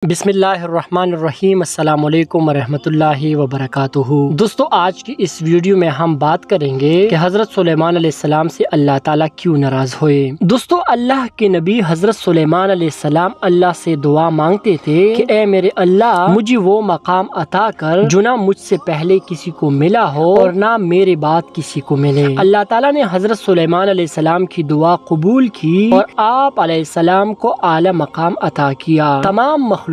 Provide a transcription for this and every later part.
بسم اللہ الرحمن الرحیم۔ السلام علیکم ورحمۃ اللہ وبرکاتہ۔ دوستو، آج کی اس ویڈیو میں ہم بات کریں گے کہ حضرت سلیمان علیہ السلام سے اللہ تعالیٰ کیوں ناراض ہوئے۔ دوستو، اللہ کے نبی حضرت سلیمان علیہ السلام اللہ سے دعا مانگتے تھے کہ اے میرے اللہ، مجھے وہ مقام عطا کر جو نہ مجھ سے پہلے کسی کو ملا ہو اور نہ میرے بعد کسی کو ملے۔ اللہ تعالیٰ نے حضرت سلیمان علیہ السلام کی دعا قبول کی اور آپ علیہ السلام کو اعلیٰ مقام عطا کیا۔ تمام مخلوقات،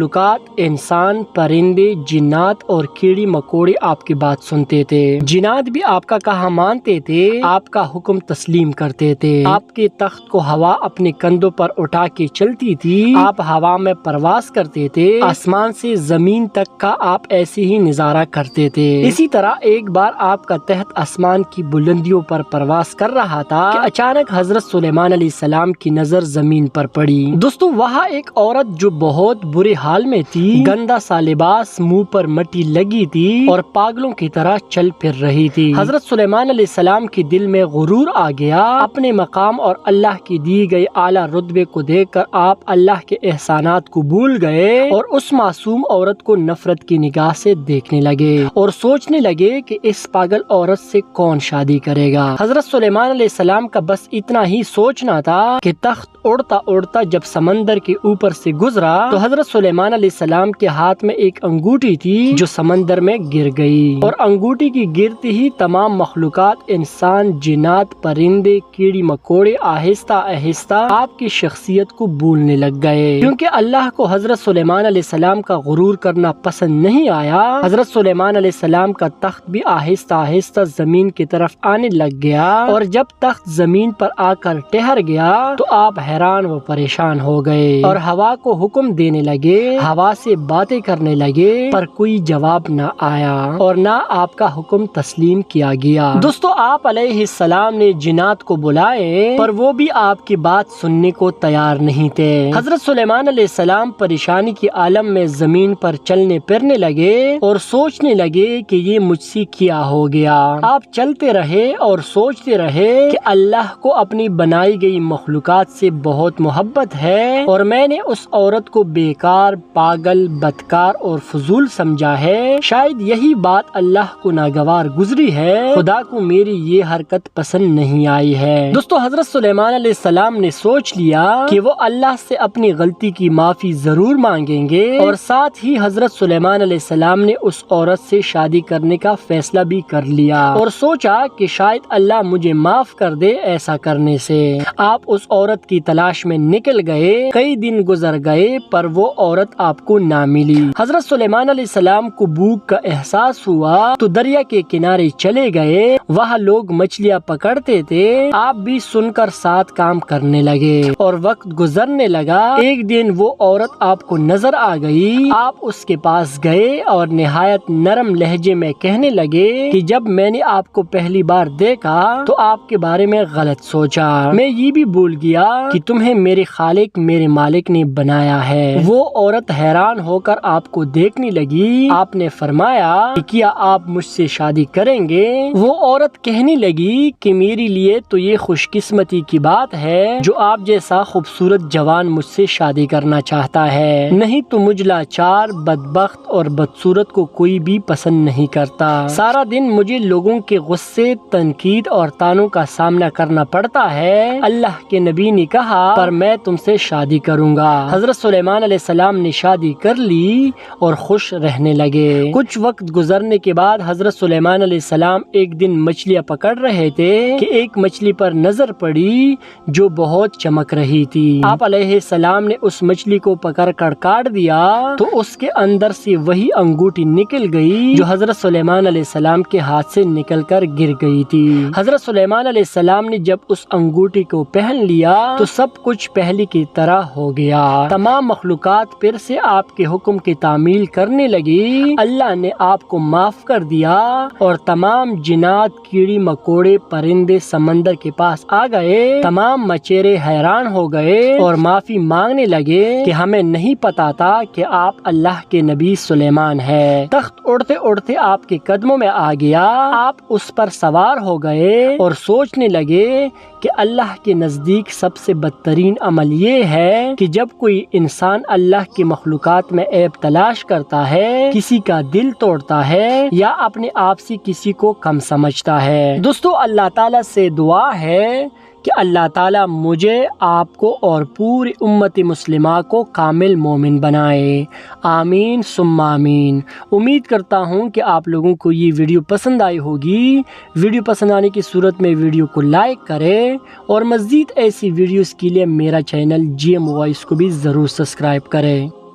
انسان، پرندے، جنات اور کیڑی مکوڑے آپ کی بات سنتے تھے۔ جنات بھی آپ کا کہا مانتے تھے، آپ کا حکم تسلیم کرتے تھے۔ آپ کے تخت کو ہوا اپنے کندھوں پر اٹھا کے چلتی تھی، آپ ہوا میں پرواز کرتے تھے، آسمان سے زمین تک کا آپ ایسے ہی نظارہ کرتے تھے۔ اسی طرح ایک بار آپ کا تحت آسمان کی بلندیوں پر پرواز کر رہا تھا کہ اچانک حضرت سلیمان علیہ السلام کی نظر زمین پر پڑی۔ دوستو، وہاں ایک عورت جو بہت برے حال میں تھی، گندا سا لباس، منہ پر مٹی لگی تھی اور پاگلوں کی طرح چل پھر رہی تھی۔ حضرت سلیمان علیہ السلام کے دل میں غرور آ گیا۔ اپنے مقام اور اللہ کی دی گئی اعلیٰ رتبے کو دیکھ کر آپ اللہ کے احسانات کو بھول گئے اور اس معصوم عورت کو نفرت کی نگاہ سے دیکھنے لگے اور سوچنے لگے کہ اس پاگل عورت سے کون شادی کرے گا۔ حضرت سلیمان علیہ السلام کا بس اتنا ہی سوچنا تھا کہ تخت اڑتا اڑتا جب سمندر کے اوپر سے گزرا تو حضرت سلیمان علیہ السلام کے ہاتھ میں ایک انگوٹھی تھی جو سمندر میں گر گئی، اور انگوٹھی کی گرتے ہی تمام مخلوقات، انسان، جنات، پرندے، کیڑی مکوڑے آہستہ آہستہ آپ کی شخصیت کو بھولنے لگ گئے، کیونکہ اللہ کو حضرت سلیمان علیہ السلام کا غرور کرنا پسند نہیں آیا۔ حضرت سلیمان علیہ السلام کا تخت بھی آہستہ آہستہ زمین کی طرف آنے لگ گیا، اور جب تخت زمین پر آ کر ٹھہر گیا تو آپ حیران و پریشان ہو گئے اور ہوا کو حکم دینے لگے، ہوا سے باتیں کرنے لگے، پر کوئی جواب نہ آیا اور نہ آپ کا حکم تسلیم کیا گیا۔ دوستو، آپ علیہ السلام نے جنات کو بلائے پر وہ بھی آپ کی بات سننے کو تیار نہیں تھے۔ حضرت سلیمان علیہ السلام پریشانی کے عالم میں زمین پر چلنے پھرنے لگے اور سوچنے لگے کہ یہ مجھ سے کیا ہو گیا۔ آپ چلتے رہے اور سوچتے رہے کہ اللہ کو اپنی بنائی گئی مخلوقات سے بہت محبت ہے اور میں نے اس عورت کو بیکار، پاگل، بدکار اور فضول سمجھا ہے۔ شاید یہی بات اللہ کو ناگوار گزری ہے، خدا کو میری یہ حرکت پسند نہیں آئی ہے۔ دوستو، حضرت سلیمان علیہ السلام نے سوچ لیا کہ وہ اللہ سے اپنی غلطی کی معافی ضرور مانگیں گے، اور ساتھ ہی حضرت سلیمان علیہ السلام نے اس عورت سے شادی کرنے کا فیصلہ بھی کر لیا اور سوچا کہ شاید اللہ مجھے معاف کر دے ایسا کرنے سے۔ آپ اس عورت کی تلاش میں نکل گئے، کئی دن گزر گئے پر وہ عورت آپ کو نہ ملی۔ حضرت سلیمان علیہ السلام کو بھوک کا احساس ہوا تو دریا کے کنارے چلے گئے، وہاں لوگ مچھلیاں پکڑتے تھے، آپ بھی سن کر ساتھ کام کرنے لگے اور وقت گزرنے لگا۔ ایک دن وہ عورت آپ کو نظر آ گئی، آپ اس کے پاس گئے اور نہایت نرم لہجے میں کہنے لگے کہ جب میں نے آپ کو پہلی بار دیکھا تو آپ کے بارے میں غلط سوچا، میں یہ بھی بھول گیا کہ تمہیں میرے خالق، میرے مالک نے بنایا ہے۔ وہ عورت حیران ہو کر آپ کو دیکھنے لگی۔ آپ نے فرمایا کہ کیا آپ مجھ سے شادی کریں گے؟ وہ عورت کہنے لگی کہ میرے لیے تو یہ خوش قسمتی کی بات ہے جو آپ جیسا خوبصورت جوان مجھ سے شادی کرنا چاہتا ہے، نہیں تو مجھ لاچار، بدبخت اور بدصورت کو کوئی بھی پسند نہیں کرتا۔ سارا دن مجھے لوگوں کے غصے، تنقید اور طعنوں کا سامنا کرنا پڑتا ہے۔ اللہ کے نبی نے کہا پر میں تم سے شادی کروں گا۔ حضرت سلیمان علیہ السلام نے شادی کر لی اور خوش رہنے لگے۔ کچھ وقت گزرنے کے بعد حضرت سلیمان علیہ السلام ایک دن مچھلیاں پکڑ رہے تھے کہ ایک مچھلی پر نظر پڑی جو بہت چمک رہی تھی۔ آپ علیہ السلام نے اس مچھلی کو پکڑ کر کاٹ دیا تو اس کے اندر سے وہی انگوٹھی نکل گئی جو حضرت سلیمان علیہ السلام کے ہاتھ سے نکل کر گر گئی تھی۔ حضرت سلیمان علیہ السلام نے جب اس انگوٹھی کو پہن لیا تو سب کچھ پہلے کی طرح ہو گیا۔ تمام مخلوقات پھر سے آپ کے حکم کی تعمیل کرنے لگی۔ اللہ نے آپ کو معاف کر دیا اور تمام جنات، کیڑی مکوڑے، پرندے سمندر کے پاس آ گئے۔ تمام مچھیرے حیران ہو گئے اور معافی مانگنے لگے کہ ہمیں نہیں پتا تھا کہ آپ اللہ کے نبی سلیمان ہے۔ تخت اڑتے اڑتے آپ کے قدموں میں آ گیا، آپ اس پر سوار ہو گئے اور سوچنے لگے کہ اللہ کے نزدیک سب سے بدترین عمل یہ ہے کہ جب کوئی انسان اللہ کی مخلوقات میں عیب تلاش کرتا ہے، کسی کا دل توڑتا ہے یا اپنے آپ سے کسی کو کم سمجھتا ہے۔ دوستو اللہ تعالیٰ سے دعا ہے کہ اللہ تعالیٰ مجھے، آپ کو اور پوری امت مسلمہ کو کامل مومن بنائے، آمین ثم آمین۔ امید کرتا ہوں کہ آپ لوگوں کو یہ ویڈیو پسند آئی ہوگی۔ ویڈیو پسند آنے کی صورت میں ویڈیو کو لائک کریں اور مزید ایسی ویڈیوز کے لیے میرا چینل GM وائس کو بھی ضرور سبسکرائب کریں۔